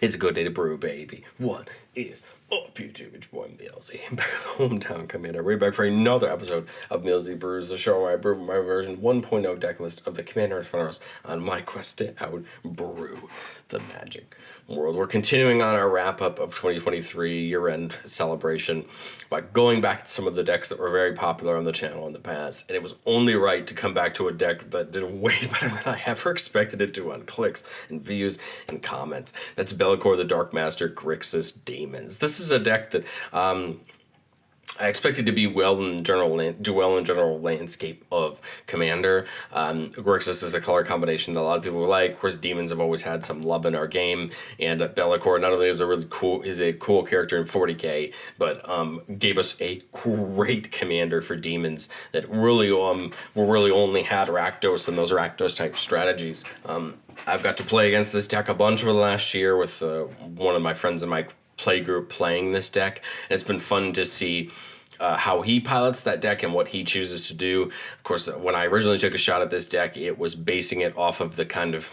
It's a good day to brew, baby. What is up, YouTube? It's boy Millsy, back at the hometown commander. We're back for another episode of Millsy Brews, the show where I brew my version 1.0 deck list of the commander in front of us on my quest to outbrew the magic world. We're continuing on our wrap-up of 2023 year-end celebration by going back to some of the decks that were very popular on the channel in the past, and it was only right to come back to a deck that did way better than I ever expected it to on clicks and views and comments. That's Be'lakor the Dark Master Grixis Demons. This is a deck that I expected to be well in general landscape of Commander. Grixis is a color combination that a lot of people like. Of course, Demons have always had some love in our game, and Be'lakor not only is a cool character in 40k, but gave us a great commander for Demons that really only had Rakdos and those Rakdos type strategies. I've got to play against this deck a bunch over the last year with one of my friends in my play group playing this deck, and it's been fun to see how he pilots that deck and what he chooses to do. Of course, when I originally took a shot at this deck, it was basing it off of the kind of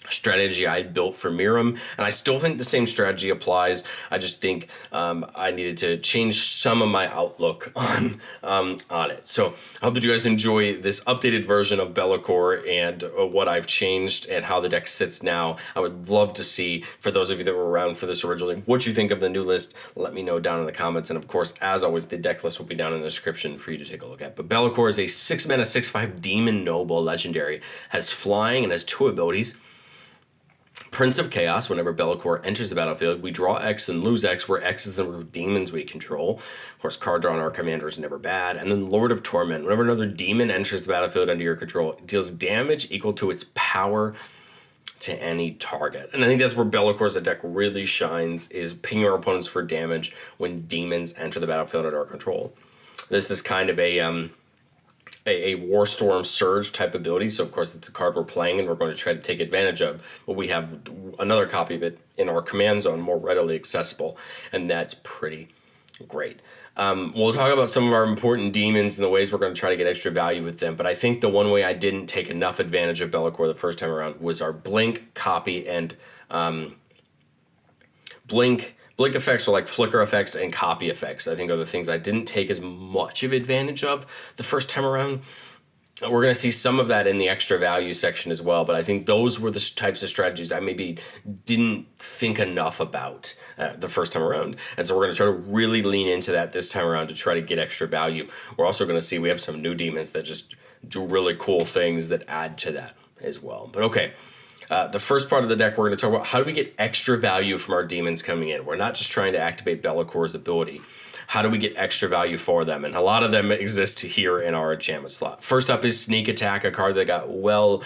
strategy I built for Miram, and I still think the same strategy applies. I just think I needed to change some of my outlook on it. So I hope that you guys enjoy this updated version of Be'lakor and what I've changed and how the deck sits now. I would love to see, for those of you that were around for this originally, what you think of the new list. Let me know down in the comments, and of course, as always, the deck list will be down in the description for you to take a look at. But Be'lakor is a 6-mana 6/5 Demon Noble legendary, has flying and has 2 abilities. Prince of Chaos. Whenever Be'lakor enters the battlefield, we draw X and lose X, where X is the number of demons we control. Of course, card draw on our commander is never bad. And then Lord of Torment. Whenever another demon enters the battlefield under your control, it deals damage equal to its power to any target. And I think that's where Be'lakor's deck really shines, is pinging our opponents for damage when demons enter the battlefield under our control. This is kind of a Warstorm Surge type ability, so of course it's a card we're playing and we're going to try to take advantage of, but we have another copy of it in our command zone more readily accessible, and that's pretty great. We'll talk about some of our important demons and the ways we're going to try to get extra value with them, but I think the one way I didn't take enough advantage of Be'lakor the first time around was our blink, copy, and blink effects, are like flicker effects and copy effects, I think, are the things I didn't take as much of advantage of the first time around. We're going to see some of that in the extra value section as well, but I think those were the types of strategies I maybe didn't think enough about the first time around. And so we're going to try to really lean into that this time around to try to get extra value. We're also going to see we have some new demons that just do really cool things that add to that as well. But okay. The first part of the deck, we're going to talk about how do we get extra value from our demons coming in. We're not just trying to activate Be'lakor's ability. How do we get extra value for them? And a lot of them exist here in our enchantment slot. First up is Sneak Attack, a card that got well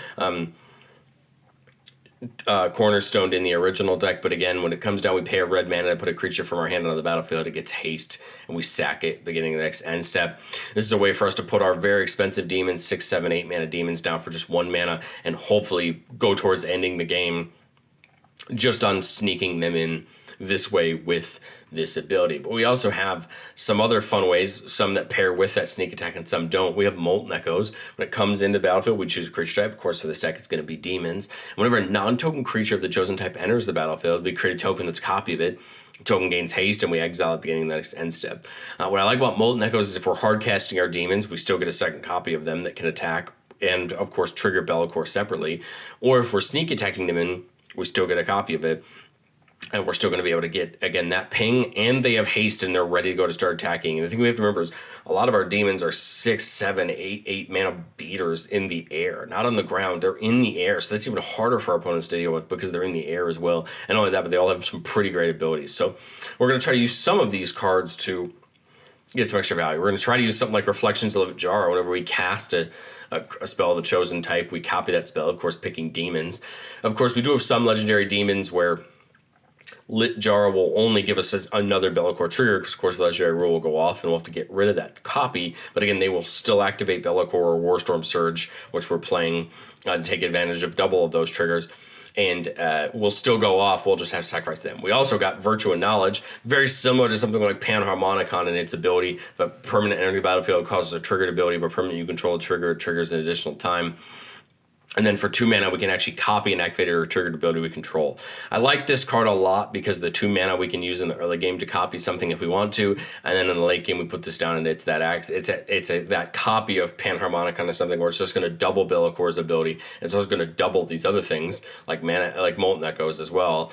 cornerstoned in the original deck, but again, when it comes down, we pay a red mana to put a creature from our hand onto the battlefield. It gets haste, and we sack it beginning of the next end step. This is a way for us to put our very expensive demons, 6, 7, 8 mana demons, down for just 1 mana, and hopefully go towards ending the game just on sneaking them in this way with this ability. But we also have some other fun ways, some that pair with that Sneak Attack and some don't. We have Molten Echoes. When it comes into the battlefield, we choose a creature type. Of course, for this deck, it's going to be demons. Whenever a non-token creature of the chosen type enters the battlefield, we create a token that's a copy of it. The token gains haste, and we exile at the beginning of the next end step. What I like about Molten Echoes is if we're hard casting our demons, we still get a second copy of them that can attack and, of course, trigger Be'lakor separately. Or if we're sneak attacking them in, we still get a copy of it. And we're still going to be able to get, again, that ping, and they have haste, and they're ready to go to start attacking. And the thing we have to remember is a lot of our demons are 6, 7, 8 mana beaters in the air, not on the ground. They're in the air, so that's even harder for our opponents to deal with because they're in the air as well. And not only that, but they all have some pretty great abilities. So we're going to try to use some of these cards to get some extra value. We're going to try to use something like Reflections of Jara. Whenever we cast a spell of the chosen type, we copy that spell, of course, picking demons. Of course, we do have some legendary demons where Lit Jara will only give us another Be'lakor trigger, because of course the legendary rule will go off and we'll have to get rid of that copy. But again, they will still activate Be'lakor or Warstorm Surge, which we're playing to take advantage of double of those triggers. And we'll still go off, we'll just have to sacrifice them. We also got Virtue and Knowledge, very similar to something like Panharmonicon in its ability. But permanent entering the battlefield causes a triggered ability, but permanent you control a trigger, it triggers an additional time. And then for 2 mana, we can actually copy an activated or triggered ability we control. I like this card a lot because the 2 mana we can use in the early game to copy something if we want to, and then in the late game we put this down and it's that that copy of Panharmonicon or something where it's just going to double Bellacor's ability. It's also going to double these other things like mana, like Molten Echoes as well.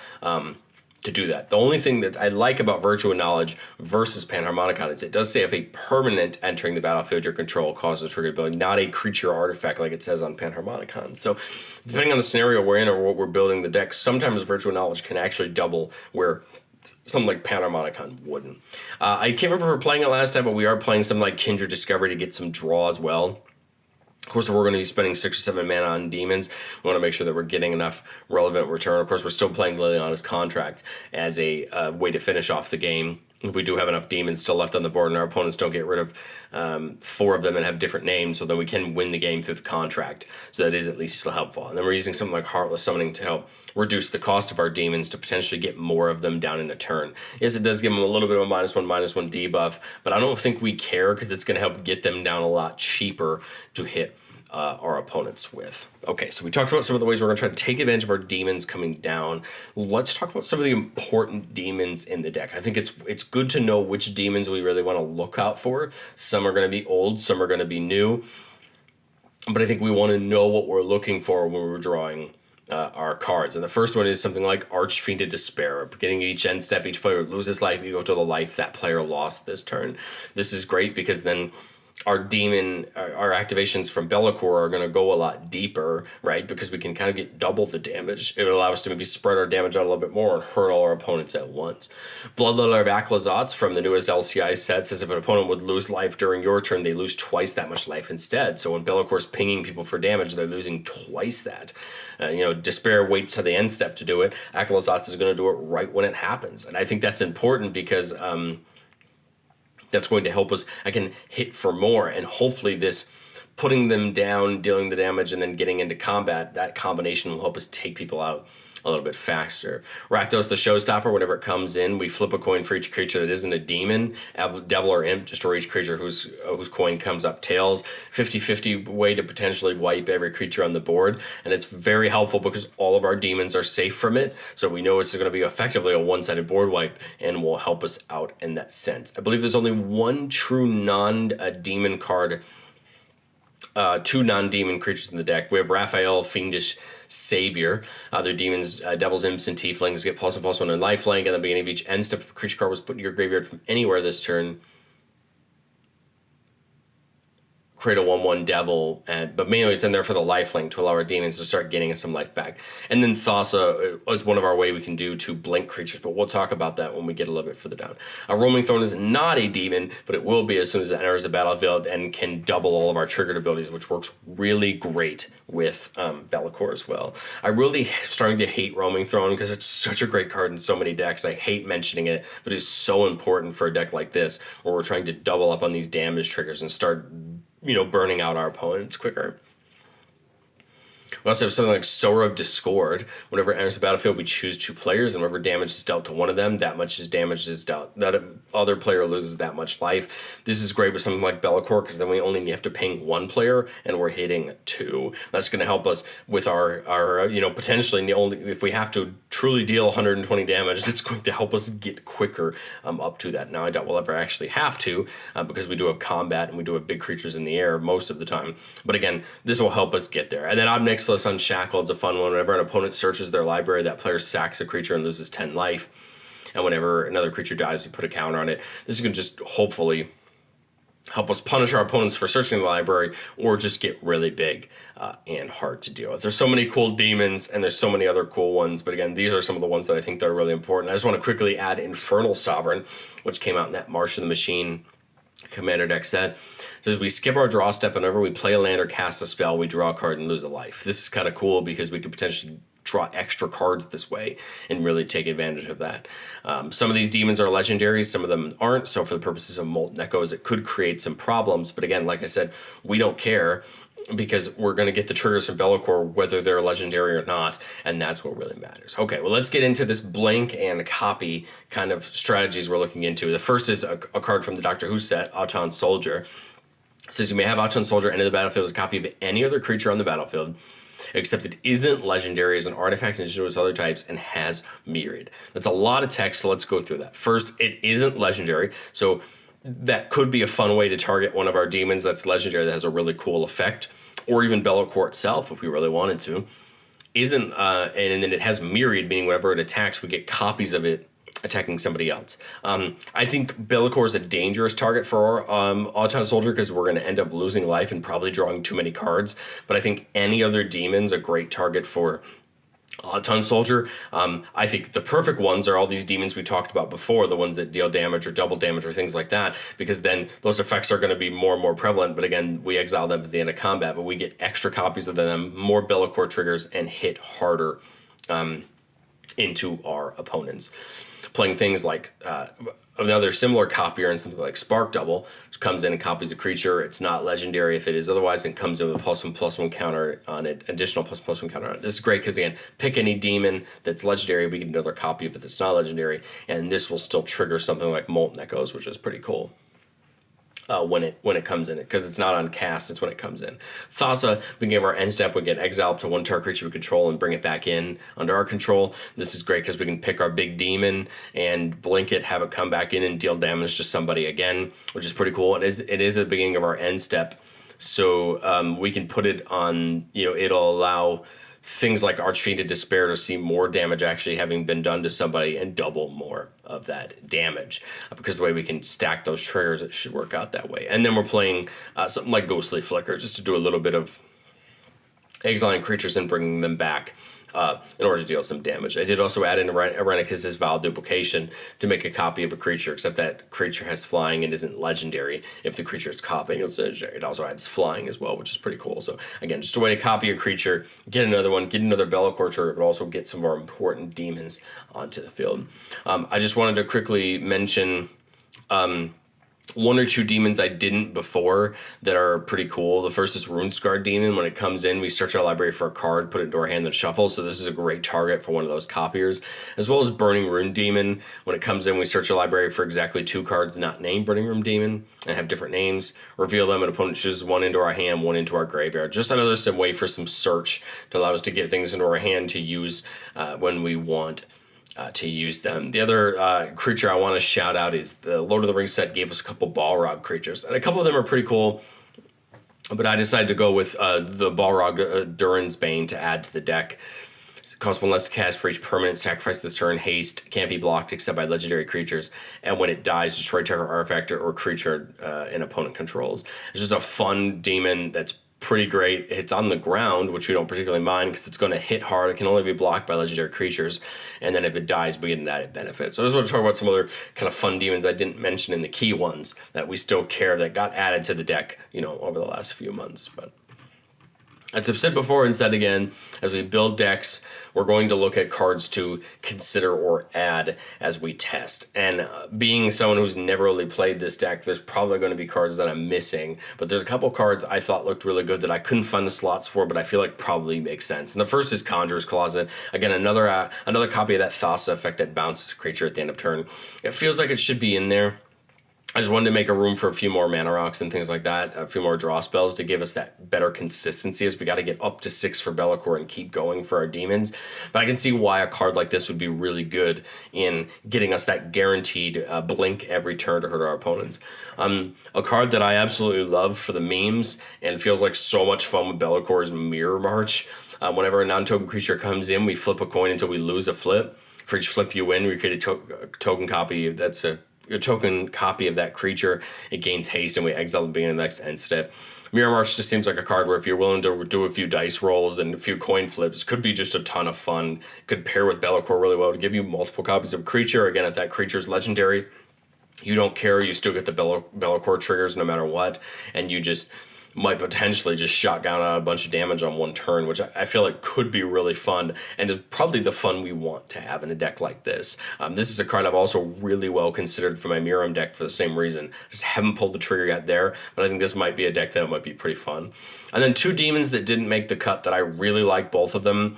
To do that. The only thing that I like about Virtual Knowledge versus Panharmonicon is it does say if a permanent entering the battlefield your control causes a triggered ability, not a creature artifact like it says on Panharmonicon. So depending on the scenario we're in or what we're building the deck, sometimes Virtual Knowledge can actually double where something like Panharmonicon wouldn't. I can't remember if we were playing it last time, but we are playing something like Kindred Discovery to get some draw as well. Of course, if we're going to be spending 6 or 7 mana on demons, we want to make sure that we're getting enough relevant return. Of course, we're still playing Liliana's Contract as a way to finish off the game. If we do have enough demons still left on the board and our opponents don't get rid of 4 of them and have different names, so then we can win the game through the contract. So that is at least still helpful. And then we're using something like Heartless Summoning to help reduce the cost of our demons to potentially get more of them down in a turn. Yes, it does give them a little bit of a -1/-1 debuff, but I don't think we care because it's going to help get them down a lot cheaper to hit our opponents with. Okay, so we talked about some of the ways we're going to try to take advantage of our demons coming down. Let's talk about some of the important demons in the deck. I think it's good to know which demons we really want to look out for. Some are going to be old, some are going to be new, but I think we want to know what we're looking for when we're drawing our cards. And the first one is something like Archfiend of Despair. Beginning of each end step, each player loses life equal to the life that player lost this turn. This is great because then our demon, our activations from Be'lakor are going to go a lot deeper, right? Because we can kind of get double the damage. It would allow us to maybe spread our damage out a little bit more and hurt all our opponents at once. Bloodlether of Aklazotz from the newest LCI set says if an opponent would lose life during your turn, they lose twice that much life instead. So when Be'lakor's pinging people for damage, they're losing twice that. Despair waits to the end step to do it. Aklazotz is going to do it right when it happens. And I think that's important because that's going to help us, again, hit for more. And hopefully this putting them down, dealing the damage, and then getting into combat, that combination will help us take people out a little bit faster. Rakdos the Showstopper, whenever it comes in, we flip a coin for each creature that isn't a demon. Devil or Imp, destroy each creature whose coin comes up tails. 50-50 way to potentially wipe every creature on the board. And it's very helpful because all of our demons are safe from it. So we know it's going to be effectively a one-sided board wipe and will help us out in that sense. I believe there's only one true non-demon card, 2 non-demon creatures in the deck. We have Raphael, Fiendish Savior. Their demons, devils, imps, and tieflings get +1/+1 in lifelink. And at the beginning of each end step, if a creature card was put in your graveyard from anywhere this turn, create a 1/1 devil, but mainly it's in there for the lifelink to allow our demons to start getting some life back. And then Thassa is one of our way we can do to blink creatures, but we'll talk about that when we get a little bit further down. A Roaming Throne is not a demon, but it will be as soon as it enters the battlefield and can double all of our triggered abilities, which works really great with Be'lakor as well. I really starting to hate Roaming Throne because it's such a great card in so many decks. I hate mentioning it, but it's so important for a deck like this where we're trying to double up on these damage triggers and start burning out our opponents quicker. We also have something like Sower of Discord. Whenever it enters the battlefield, we choose 2 players, and whenever damage is dealt to one of them, that much damage is dealt. That other player loses that much life. This is great with something like Be'lakor, because then we only have to ping 1 player, and we're hitting 2. That's going to help us with our potentially if we have to truly deal 120 damage, it's going to help us get quicker up to that. Now, I doubt we'll ever actually have to, because we do have combat and we do have big creatures in the air most of the time. But again, this will help us get there. And then Omnixless Unshackled is a fun one. Whenever an opponent searches their library, that player sacks a creature and loses 10 life. And whenever another creature dies, we put a counter on it. This is going to just hopefully help us punish our opponents for searching the library or just get really big and hard to deal with. There's so many cool demons and there's so many other cool ones. But again, these are some of the ones that I think that are really important. I just want to quickly add Infernal Sovereign, which came out in that March of the Machine Commander deck set. It says we skip our draw step whenever we play a land or cast a spell, we draw a card and lose a life. This is kind of cool because we could potentially draw extra cards this way and really take advantage of that. Some of these demons are legendaries, some of them aren't, so for the purposes of Molten Echoes, it could create some problems. But again, like I said, we don't care because we're going to get the triggers from Be'lakor whether they're legendary or not, and that's what really matters. Okay, well, let's get into this blank and copy kind of strategies we're looking into. The first is a card from the Doctor Who set, Auton Soldier. It says you may have Auton Soldier enter the battlefield as a copy of any other creature on the battlefield. except it isn't legendary as an artifact and as other types and has Myriad. That's a lot of text, so let's go through that. First, it isn't legendary, so that could be a fun way to target one of our demons that's legendary that has a really cool effect, or even Be'lakor itself if we really wanted to. Isn't and then it has Myriad, meaning whenever it attacks, we get copies of it attacking somebody else. I think Be'lakor is a dangerous target for our Autonomous Soldier because we're going to end up losing life and probably drawing too many cards. But I think any other demon's a great target for Autonomous Soldier. I think the perfect ones are all these demons we talked about before, the ones that deal damage or double damage or things like that, because then those effects are going to be more and more prevalent. But again, we exile them at the end of combat, but we get extra copies of them, more Be'lakor triggers, and hit harder into our opponents. Playing things like another similar copier and something like Spark Double, which comes in and copies a creature. It's not legendary if it is otherwise, and comes in with a +1/+1 counter on it, additional +1/+1 counter on it. This is great because, again, pick any demon that's legendary, we get another copy of it that's not legendary, and this will still trigger something like Molten Echoes, which is pretty cool. When it comes in, because it's not on cast, it's when it comes in. Thassa, beginning of our end step, we get exile up to one target creature we control and bring it back in under our control. This is great because we can pick our big demon and blink it, have it come back in and deal damage to somebody again, which is pretty cool. It is at the beginning of our end step, so we can put it on, it'll allow things like Archfiend of Despair to see more damage actually having been done to somebody and double more of that damage. Because the way we can stack those triggers, it should work out that way. And then we're playing something like Ghostly Flicker just to do a little bit of exiling creatures and bringing them back in order to deal some damage. I did also add in Irenicus' Vow Duplication to make a copy of a creature, except that creature has flying and isn't legendary. If the creature is copying, it's legendary. It also adds flying as well, which is pretty cool. So again, just a way to copy a creature, get another one, get another Be'lakor trigger, but also get some more important demons onto the field. I just wanted to quickly mention one or two demons I didn't before that are pretty cool. The first is Runescarred Demon. When it comes in, we search our library for a card, put it into our hand, then shuffle. So this is a great target for one of those copiers. As well as Burning Rune Demon. When it comes in, we search our library for exactly two cards not named Burning Rune Demon and have different names. Reveal them, and opponent chooses one into our hand, one into our graveyard. Just another way for some search to allow us to get things into our hand to use when we want to use them. The other creature I want to shout out is the Lord of the Rings set gave us a couple Balrog creatures, and a couple of them are pretty cool, but I decided to go with the Balrog Durin's Bane to add to the deck. It costs one less to cast for each permanent, sacrifice this turn, haste, can't be blocked except by legendary creatures, and when it dies, destroy target artifact or creature an opponent controls. It's just a fun demon that's pretty great. It's on the ground, which we don't particularly mind because it's going to hit hard. It can only be blocked by legendary creatures, and then if it dies, we get an added benefit. So I just want to talk about some other kind of fun demons I didn't mention in the key ones that we still care that got added to the deck, over the last few months. But as I've said before and said again, as we build decks, we're going to look at cards to consider or add as we test. And being someone who's never really played this deck, there's probably going to be cards that I'm missing. But there's a couple cards I thought looked really good that I couldn't find the slots for, but I feel like probably makes sense. And the first is Conjurer's Closet. Again, another copy of that Thassa effect that bounces a creature at the end of turn. It feels like it should be in there. I just wanted to make a room for a few more mana rocks and things like that, a few more draw spells to give us that better consistency as we got to get up to 6 for Be'lakor and keep going for our demons. But I can see why a card like this would be really good in getting us that guaranteed blink every turn to hurt our opponents. A card that I absolutely love for the memes and feels like so much fun with Be'lakor is Mirror March. Whenever a non-token creature comes in, we flip a coin until we lose a flip. For each flip you win, we create a token copy that's a token copy of that creature. It gains haste, and we exile the beginning of the next end step. Mirror March just seems like a card where if you're willing to do a few dice rolls and a few coin flips, could be just a ton of fun. Could pair with Be'lakor really well to give you multiple copies of a creature. Again, if that creature's legendary, you don't care. You still get the Be'lakor triggers no matter what, and you just might potentially just shotgun out a bunch of damage on one turn, which I feel like could be really fun and is probably the fun we want to have in a deck like this. This is a card I've also really well considered for my Miram deck for the same reason. Just haven't pulled the trigger yet there, but I think this might be a deck that might be pretty fun. And then two demons that didn't make the cut that I really like, both of them.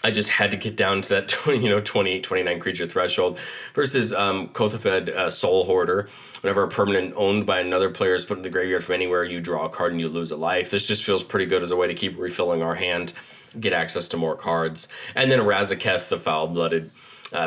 I just had to get down to that 28, 29 creature threshold versus Kothafed Soul Hoarder. Whenever a permanent owned by another player is put in the graveyard from anywhere, you draw a card and you lose a life. This just feels pretty good as a way to keep refilling our hand, get access to more cards. And then Razaketh, the Foul-Blooded.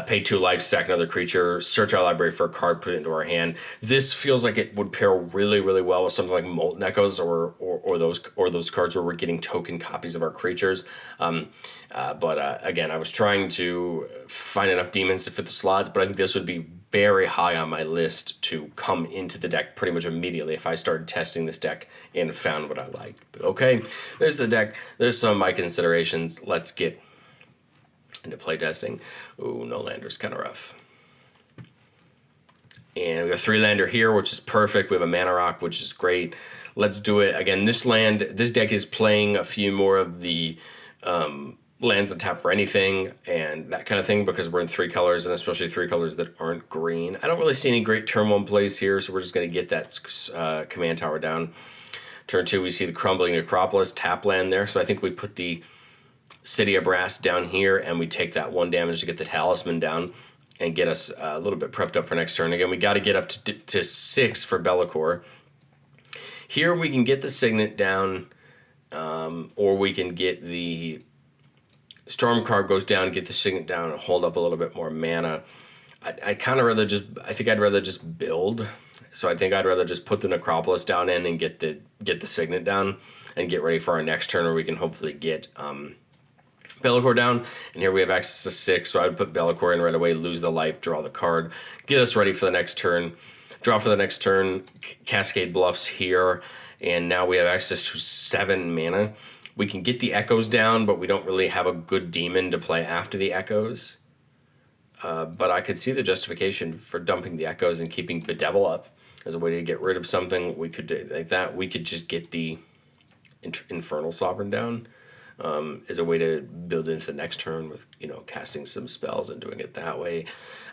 Pay 2 life, sack another creature, search our library for a card, put it into our hand. This feels like it would pair really, really well with something like Molten Echoes or those cards where we're getting token copies of our creatures. But again, I was trying to find enough demons to fit the slots, but I think this would be very high on my list to come into the deck pretty much immediately if I started testing this deck and found what I liked. But okay, there's the deck. There's some of my considerations. Let's get into playtesting. Ooh, no lander's kind of rough. And we have 3-lander here, which is perfect. We have a Mana Rock, which is great. Let's do it. Again, this deck is playing a few more of the lands that tap for anything and that kind of thing because we're in 3 colors, and especially 3 colors that aren't green. I don't really see any great turn 1 plays here, so we're just going to get that command tower down. Turn 2, we see the Crumbling Necropolis tap land there, so I think we put the City of Brass down here, and we take that 1 damage to get the Talisman down and get us a little bit prepped up for next turn. Again, we got to get up to 6 for Be'lakor. Here we can get the Signet down, or we can get the Storm card goes down, get the Signet down, and hold up a little bit more mana. I think I'd rather just build. So I think I'd rather just put the Necropolis down in and get the Signet down and get ready for our next turn, where we can hopefully get Be'lakor down. And here we have access to 6, so I would put Be'lakor in right away, lose the life, draw the card, get us ready for the next turn, draw for the next turn, Cascade Bluffs here, and now we have access to 7 mana. We can get the Echoes down, but we don't really have a good demon to play after the Echoes. But I could see the justification for dumping the Echoes and keeping Bedevil up as a way to get rid of something. We could do like that. We could just get the Infernal Sovereign down as a way to build into the next turn with, casting some spells and doing it that way.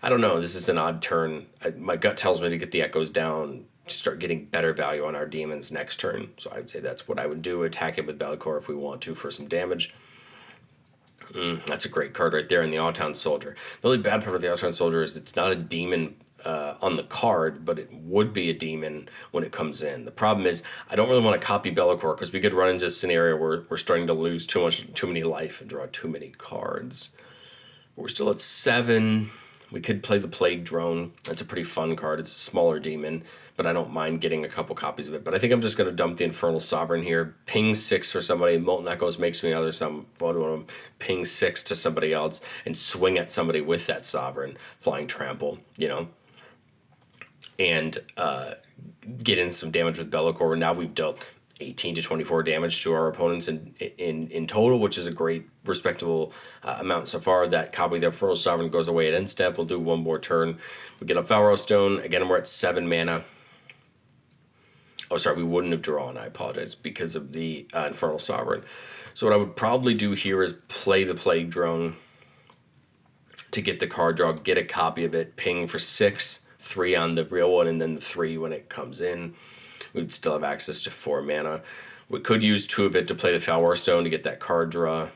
I don't know. This is an odd turn. My gut tells me to get the Echoes down, to start getting better value on our demons next turn. So I would say that's what I would do. Attack it with Be'lakor if we want to for some damage. That's a great card right there in the Awtown Soldier. The only bad part of the Awtown Soldier is it's not a demon on the card, but it would be a demon when it comes in. The problem is I don't really want to copy Be'lakor because we could run into a scenario where we're starting to lose too many life and draw too many cards. We're still at 7. We could play the Plague Drone. That's a pretty fun card. It's a smaller demon, but I don't mind getting a couple copies of it. But I think I'm just going to dump the Infernal Sovereign here. Ping 6 for somebody. Molten Echoes makes me another ping 6 to somebody else and swing at somebody with that Sovereign. Flying Trample, and get in some damage with Be'lakor. Now we've dealt 18 to 24 damage to our opponents in total, which is a great, respectable amount so far. That copy of the Infernal Sovereign goes away at end step. We'll do 1 more turn. We get a Falrow Stone. Again, we're at 7 mana. Oh, sorry, we wouldn't have drawn, I apologize, because of the Infernal Sovereign. So what I would probably do here is play the Plague Drone to get the card draw, get a copy of it, ping for 6, 3 on the real one, and then the 3 when it comes in. We'd still have access to 4 mana. We could use 2 of it to play the Falwar Stone to get that card draw.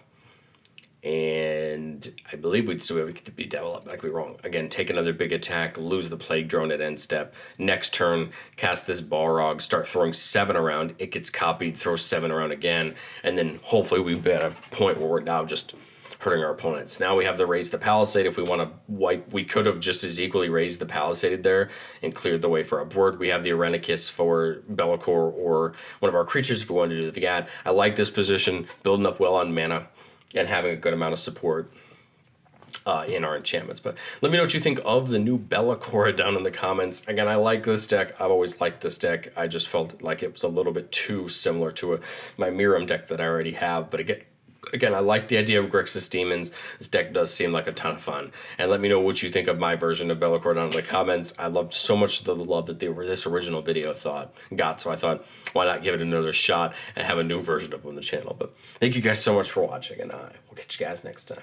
And I believe we'd still be able to get the Bedevil up. I could be wrong. Again, take another big attack, lose the Plague Drone at end step. Next turn, cast this Balrog, start throwing 7 around. It gets copied, throw 7 around again. And then hopefully we've at a point where we're now just hurting our opponents. Now we have the Raise the Palisade. If we want to wipe, we could have just as equally raised the Palisade there and cleared the way for our board. We have the Arenikis for Be'lakor or one of our creatures if we wanted to do the Gad. I like this position, building up well on mana and having a good amount of support in our enchantments. But let me know what you think of the new Be'lakor down in the comments. Again, I like this deck. I've always liked this deck. I just felt like it was a little bit too similar to my Miram deck that I already have. But again, I like the idea of Grixis Demons. This deck does seem like a ton of fun. And let me know what you think of my version of Be'lakor down in the comments. I loved so much the love that this original video got. So I thought, why not give it another shot and have a new version up on the channel. But thank you guys so much for watching, and we'll catch you guys next time.